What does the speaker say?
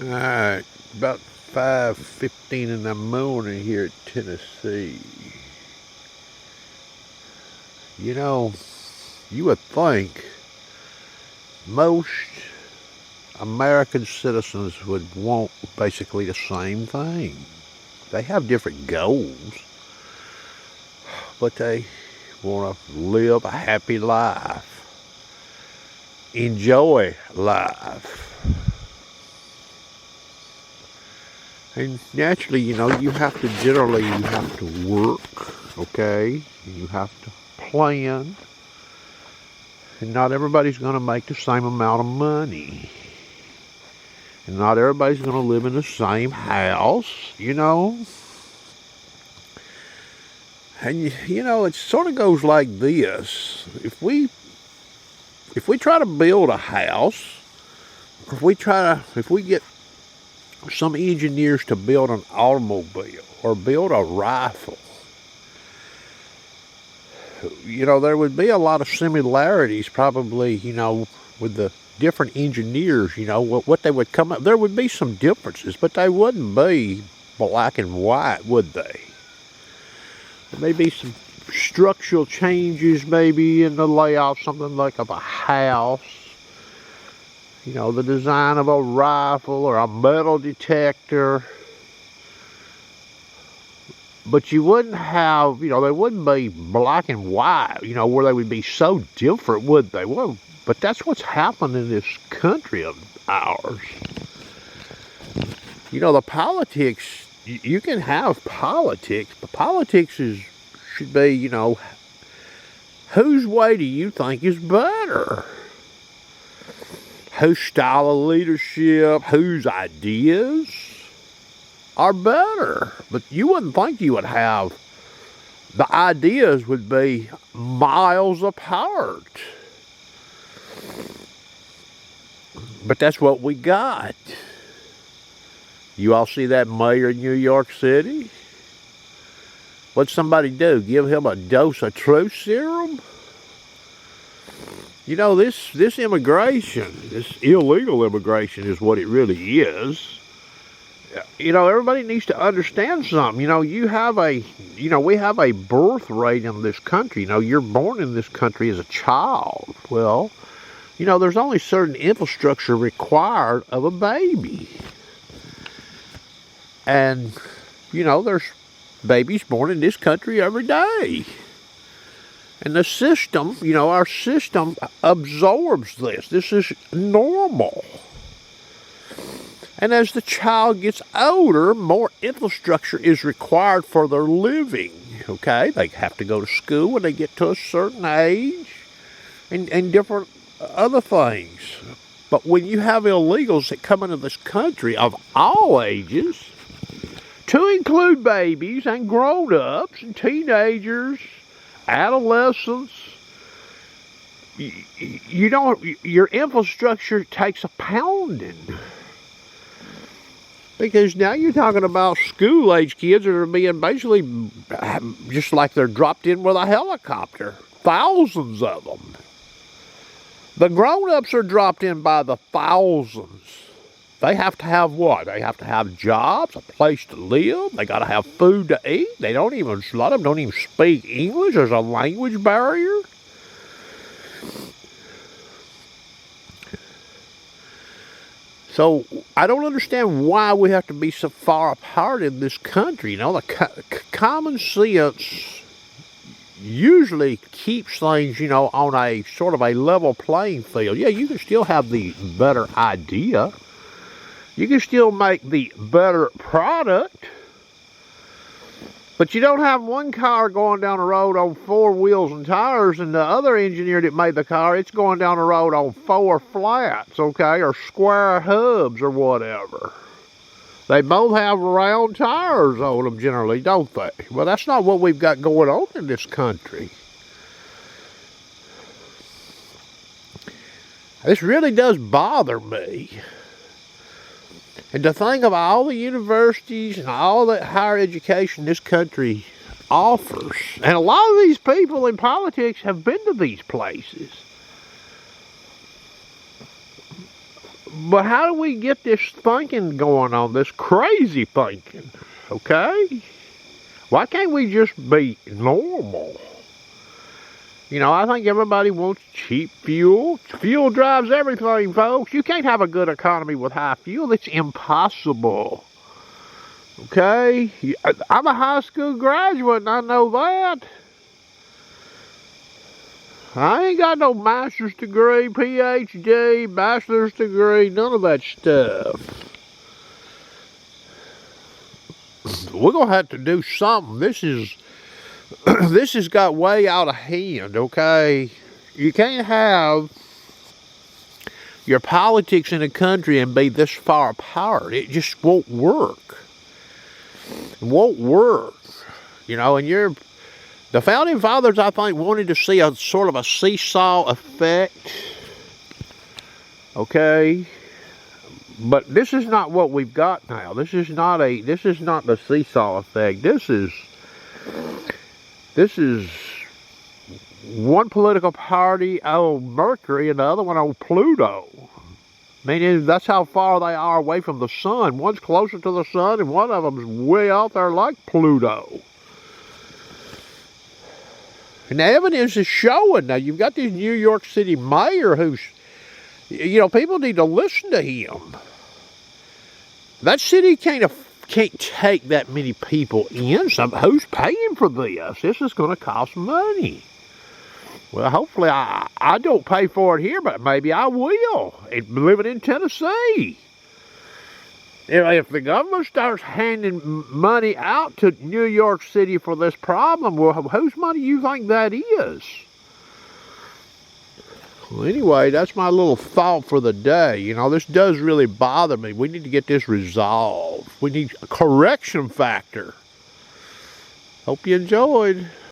Alright, about 5:15 in the morning here at Tennessee. You know, you would think most American citizens would want basically the same thing. They have different goals, but they want to live a happy life, enjoy life. And naturally, you have to work, okay? You have to plan. And not everybody's going to make the same amount of money. And not everybody's going to live in the same house. And, it sort of goes like this. If we try to build a house, if we get some engineers to build an automobile or build a rifle, there would be a lot of similarities probably, with the different engineers, what they would come up. There would be some differences, but they wouldn't be black and white, would they? There may be some structural changes maybe in the layout, something like of a house. The design of a rifle or a metal detector. But you wouldn't have, they wouldn't be black and white, where they would be so different, would they? Well, but that's what's happened in this country of ours. The politics, you can have politics, but politics should be, whose way do you think is better? Whose style of leadership, whose ideas are better? But you wouldn't think you would have, the ideas would be miles apart. But that's what we got. You all see that mayor in New York City? What'd somebody do? Give him a dose of truth serum? This immigration, this illegal immigration is what it really is. Everybody needs to understand something. We have a birth rate in this country. You're born in this country as a child. Well, there's only certain infrastructure required of a baby. And, there's babies born in this country every day. And the system, our system absorbs this. This is normal. And as the child gets older, more infrastructure is required for their living. Okay? They have to go to school when they get to a certain age and different other things. But when you have illegals that come into this country of all ages, to include babies and grown-ups and teenagers, adolescents, your infrastructure takes a pounding. Because now you're talking about school-age kids that are being basically just like they're dropped in with a helicopter. Thousands of them. The grown-ups are dropped in by the thousands. They have to have what? They have to have jobs, a place to live. They got to have food to eat. A lot of them don't even speak English. There's a language barrier. So I don't understand why we have to be so far apart in this country. The common sense usually keeps things, on a sort of a level playing field. Yeah, you can still have the better idea. You can still make the better product. But you don't have one car going down the road on 4 wheels and tires, and the other engineer that made the car, it's going down the road on 4 flats, okay, or square hubs or whatever. They both have round tires on them generally, don't they? Well, that's not what we've got going on in this country. This really does bother me. And to think of all the universities and all the higher education this country offers, and a lot of these people in politics have been to these places. But how do we get this thinking going on, this crazy thinking, okay? Why can't we just be normal? You know, I think everybody wants cheap fuel. Fuel drives everything, folks. You can't have a good economy with high fuel. It's impossible. Okay? I'm a high school graduate, and I know that. I ain't got no master's degree, PhD, bachelor's degree, none of that stuff. We're going to have to do something. This has got way out of hand, okay? You can't have your politics in a country and be this far apart. It just won't work. It won't work. You know, and the Founding Fathers, I think, wanted to see a sort of a seesaw effect. Okay? But this is not what we've got now. This is not the seesaw effect. This is one political party on Mercury and the other one on Pluto. I mean, that's how far they are away from the sun. One's closer to the sun and one of them's way out there like Pluto. And the evidence is showing. Now, you've got this New York City mayor who's, you know, people need to listen to him. That city can't take that many people in. So who's paying for this? This is going to cost money. Well, hopefully I don't pay for it here, but maybe I will. Living in Tennessee. If the government starts handing money out to New York City for this problem, well, whose money do you think that is? Well, anyway, that's my little thought for the day. You know, this does really bother me. We need to get this resolved. We need a correction factor. Hope you enjoyed.